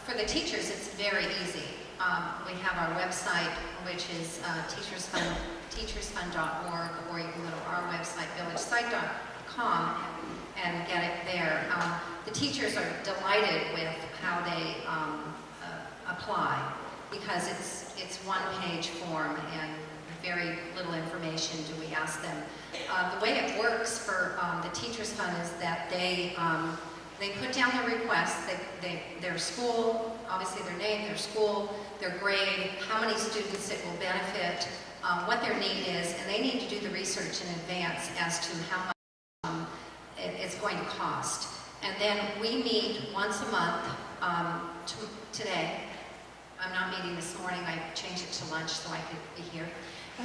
for the teachers, it's very easy. We have our website, which is teachersfund.org, or you can go to our website, villagesite.com, and get it there. The teachers are delighted with how they apply, because it's one-page form and very little information do we ask them. The way it works for the Teachers Fund is that they put down their requests, their school, obviously their name, their school, their grade, how many students it will benefit, what their need is, and they need to do the research in advance as to how much it's going to cost. And then we meet once a month. Today, I'm not meeting this morning, I changed it to lunch so I could be here. We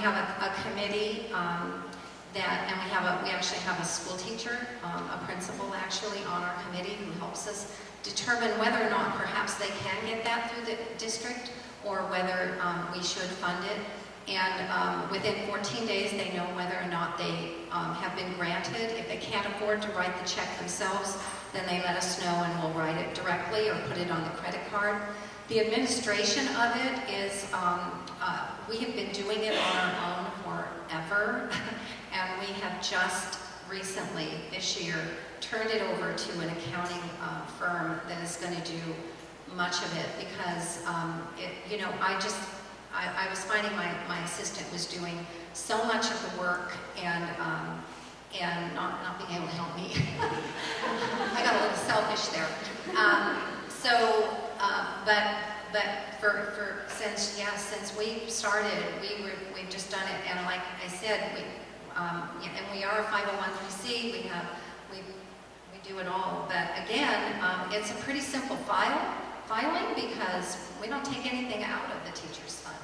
have a committee we actually have a school teacher, a principal actually on our committee, who helps us determine whether or not perhaps they can get that through the district, or whether we should fund it. And within 14 days, they know whether or not they have been granted. If they can't afford to write the check themselves, then they let us know and we'll write it directly or put it on the credit card. The administration of it is, we have been doing it on our own forever, and we have just recently, this year, turned it over to an accounting firm that is going to do much of it, because I was finding my assistant was doing so much of the work and not being able to help me. I got a little selfish there. Since we started, we've just done it, and like I said, we are a 501c. We do it all. But again, it's a pretty simple filing, because we don't take anything out of the Teachers Fund.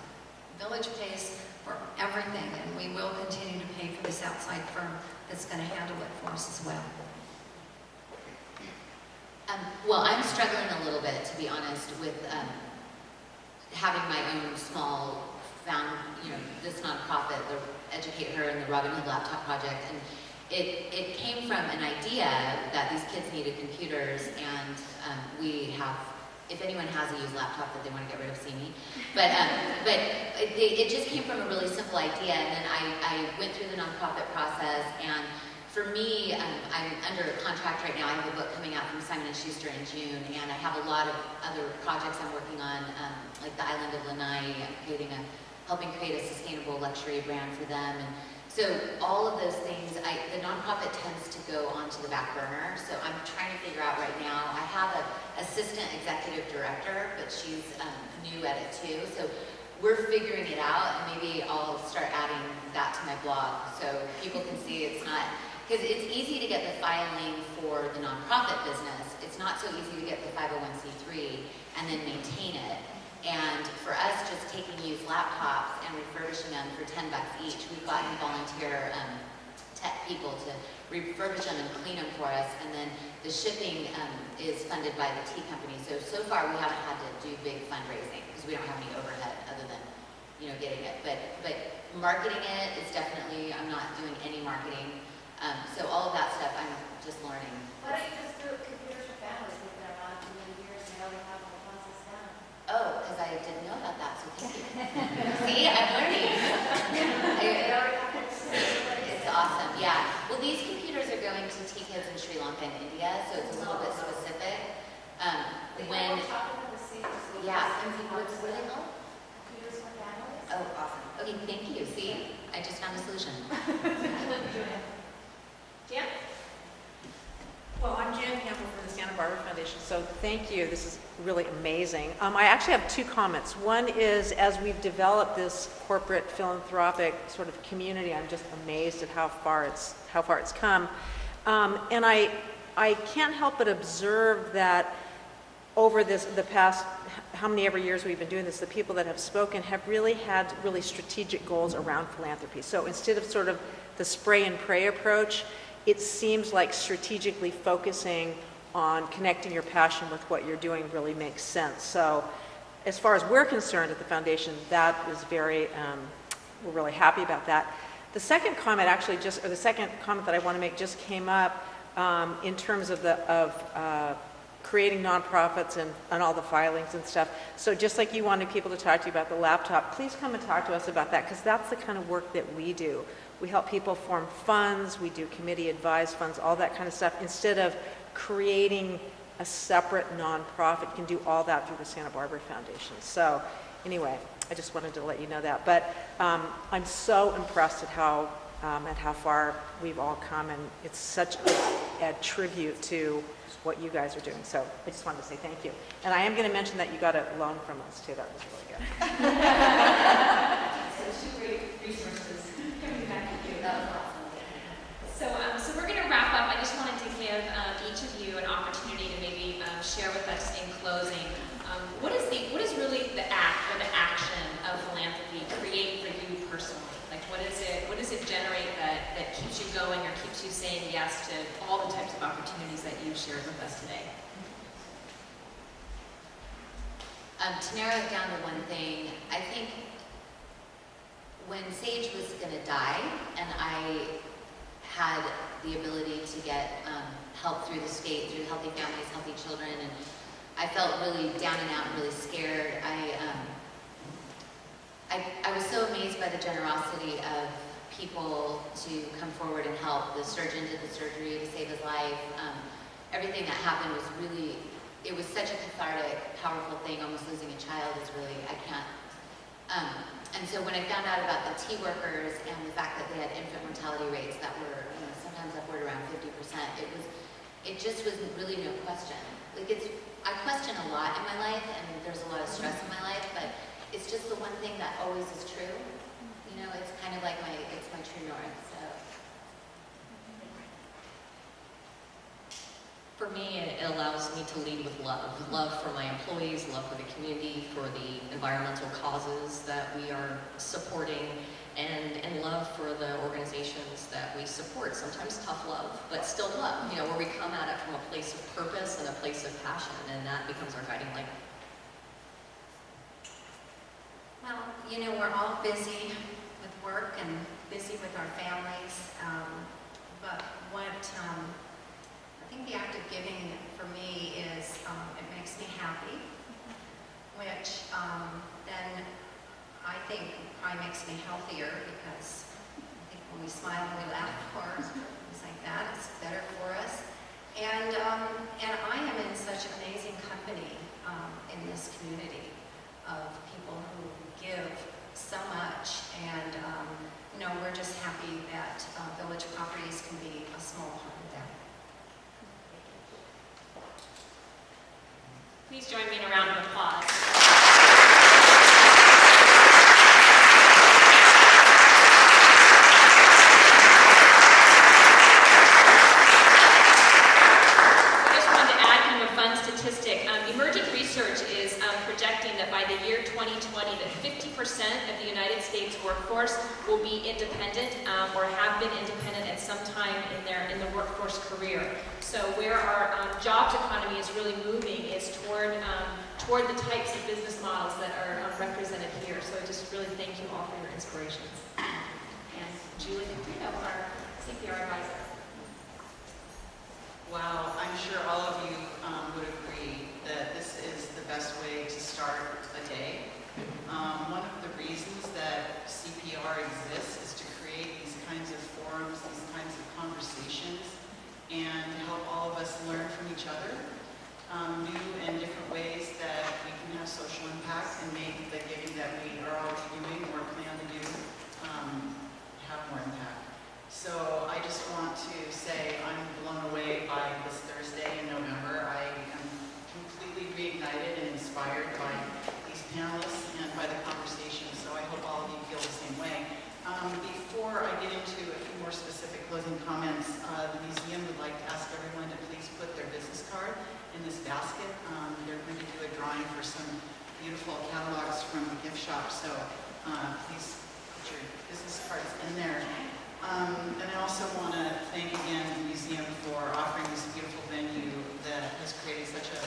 Village pays for everything, and we will continue to pay for this outside firm that's going to handle it for us as well. Well, I'm struggling a little bit, to be honest, with having my own small this nonprofit, the Educate Her and the Robin Hood Laptop Project, and it came from an idea that these kids needed computers, and we have, if anyone has a used laptop that they want to get rid of, see me. But it just came from a really simple idea, and then I went through the nonprofit process, and for me, I'm under contract right now. I have a book coming out from Simon & Schuster in June, and I have a lot of other projects I'm working on, like the Island of Lanai, helping create a sustainable luxury brand for them. And so all of those things, the nonprofit tends to go onto the back burner. So I'm trying to figure out right now. I have an assistant executive director, but she's new at it too. So we're figuring it out, and maybe I'll start adding that to my blog so people can see it's not. Because it's easy to get the filing for the nonprofit business. It's not so easy to get the 501c3 and then maintain it. And for us, just taking used laptops and refurbishing them for $10 each, we've gotten volunteer 10 tech people to refurbish them and clean them for us, and then the shipping is funded by the tea company. So far we haven't had to do big fundraising because we don't have any overhead other than, you know, getting it. But marketing it is definitely, I'm not doing any marketing. So all of that stuff I'm just learning. Why don't you just do computers for families? We've been around for many years, and now we have all the process down. Oh, because I didn't know about that, so thank you. See, I'm learning. It's awesome, yeah. Well, these computers are going to tea kids in Sri Lanka and India, so it's a little bit specific. Yeah, what are they called? Computers for families. Oh, awesome. Okay, thank you. See, I just found a solution. Jan? Well, I'm Jan Campbell from the Santa Barbara Foundation, so thank you. This is really amazing. I actually have two comments. One is, as we've developed this corporate philanthropic sort of community, I'm just amazed at how far it's come. And I can't help but observe that over the past, how many ever years we've been doing this, the people that have spoken have really had really strategic goals around philanthropy. So instead of sort of the spray and pray approach, it seems like strategically focusing on connecting your passion with what you're doing really makes sense. So as far as we're concerned at the foundation, that is very, we're really happy about that. The second comment the second comment that I want to make just came up in terms of creating nonprofits and all the filings and stuff. So just like you wanted people to talk to you about the laptop, please come and talk to us about that, because that's the kind of work that we do. We help people form funds, we do committee advised funds, all that kind of stuff. Instead of creating a separate nonprofit, you can do all that through the Santa Barbara Foundation. So anyway, I just wanted to let you know that. But I'm so impressed at how far we've all come, and it's such a tribute to what you guys are doing. So I just wanted to say thank you. And I am going to mention that you got a loan from us too. That was really good. So 2 great resources coming back to you. That was awesome. So we're going to wrap up. I just wanted to give each of you an opportunity to maybe share with us in closing what is really the act or the action of philanthropy create for you personally? Like what does it generate that keeps you going or keeps you saying yes to all the types of opportunities that you've shared with us today? To narrow it down to one thing, I think when Sage was going to die and I had the ability to get help through the state, through Healthy Families, Healthy Children, and I felt really down and out and really scared. I was so amazed by the generosity of people to come forward and help. The surgeon did the surgery to save his life. Everything that happened was really, it was such a cathartic, powerful thing. Almost losing a child is really, I can't. And so when I found out about the tea workers and the fact that they had infant mortality rates that were, sometimes upward around 50%, it just was really no question. Like I question a lot in my life, and there's a lot of stress in my life, but it's just the one thing that always is true. It's kind of like it's my true north. So For me, it allows me to lead with love. Love for my employees, love for the community, for the environmental causes that we are supporting, and love for the organizations that we support. Sometimes tough love, but still love, where we come at it from a place of purpose and a place of passion, and that becomes our guiding light. Well, we're all busy with work and busy with our families, but what I think the act of giving for me is it makes me happy, which then I think probably makes me healthier, because I think when we smile and we laugh more, things like that, it's better for us. And I am in such amazing company in this community of people who give so much, and we're just happy that Village Properties can be a small part of that. Please join me in a round of applause. I just wanted to add kind of a fun statistic statistic. Emergent research is projecting that by the year 2020, that 50% of the United States workforce will be independent or have been independent at some time in the workforce career. So where our jobs economy is really moving is toward the types of business models that are represented here. So I just really thank you all for your inspirations. And Julie Caprino, our CPR advisor. Wow, I'm sure all of you would agree that this is the best way to start a day. One of the reasons that CPR exists is to create these kinds of forums, these kinds of conversations, and help all of us learn from each other. New and different ways that we can have social impact and make the giving that we are already doing or plan to do have more impact. So I just want to say I'm blown away by this Thursday in November. I am completely reignited and inspired by these panelists and by the conversation, so I hope all of you feel the same way. Before I get into a few more specific closing comments, the museum would like to ask everyone to please put their business card in this basket. They're going to do a drawing for some beautiful catalogs from the gift shop, so please put your business cards in there. And I also want to thank again the museum for offering this beautiful venue that has created such a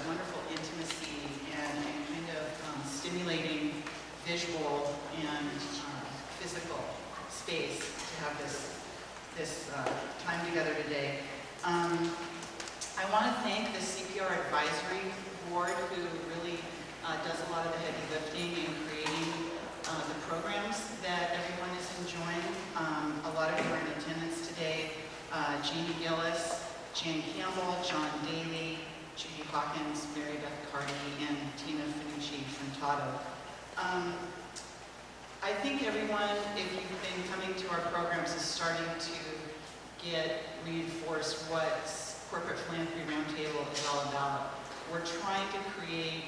wonderful intimacy and kind of stimulating visual and physical space to have this time together today. I want to thank the CPR Advisory Board, who really does a lot of the heavy lifting in creating the programs that everyone is enjoying. A lot of you are in attendance today. Jeannie Gillis, Jan Campbell, John Daly, Judy Hawkins, Mary Beth Carty, and Tina Finucci from Tato. I think everyone, if you've been coming to our programs, is starting to get reinforced what Corporate Philanthropy Roundtable is all about. We're trying to create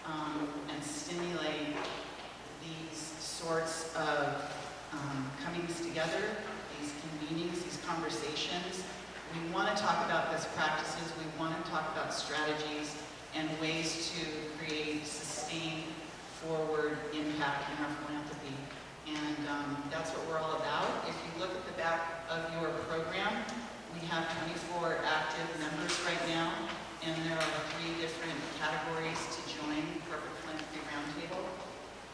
and stimulate these sorts of comings together, these convenings, these conversations. We want to talk about best practices, we want to talk about strategies and ways to create sustained forward impact in our philanthropy. And that's what we're all about. If you look at the back of your program, we have 24 active members right now, and there are 3 different categories to join Corporate Philanthropy Roundtable.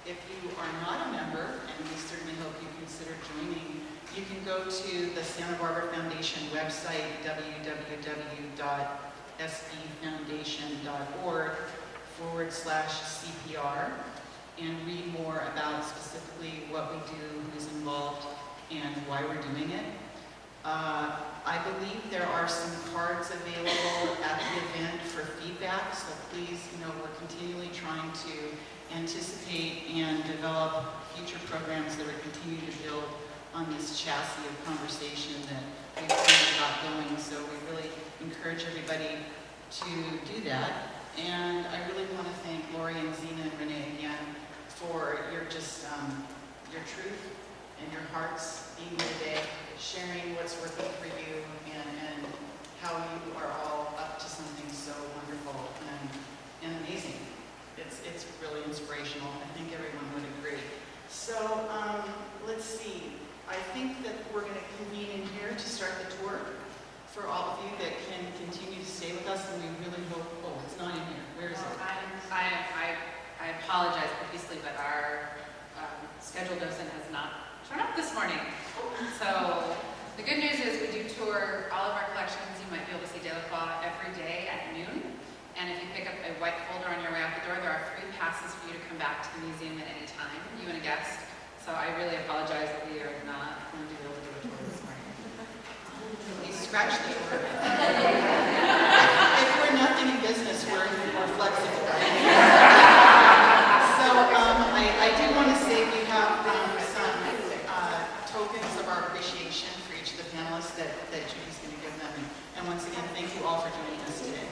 If you are not a member, and we certainly hope you consider joining, you can go to the Santa Barbara Foundation website, www.sbfoundation.org/CPR, and read more about specifically what we do, who's involved, and why we're doing it. I believe there are some cards available at the event for feedback, so please, we're continually trying to anticipate and develop future programs that are continuing to build on this chassis of conversation that we've got going. So we really encourage everybody to do that. And I really want to thank Lori and Zena and Renee again for your truth and your hearts being here today, sharing what's working for you and how you are all up to something so wonderful and amazing. It's really inspirational. I think everyone would agree. So let's see. I think that we're going to convene in here to start the tour for all of you that can continue to stay with us, and we really hope. Oh, it's not in here. Where is it? I apologize profusely, but our scheduled docent has not shown up this morning. So the good news is we do tour all of our collections. You might be able to see Delacroix every day at noon. And if you pick up a white folder on your way out the door, there are free passes for you to come back to the museum at any time, you and a guest. So I really apologize that we are not going to be able to do a tour this morning. Please scratch the word. If we're nothing in business, we're more flexible, right? So I do want to say we have some tokens of our appreciation for each of the panelists that Judy's going to give them. And once again, thank you all for joining us today.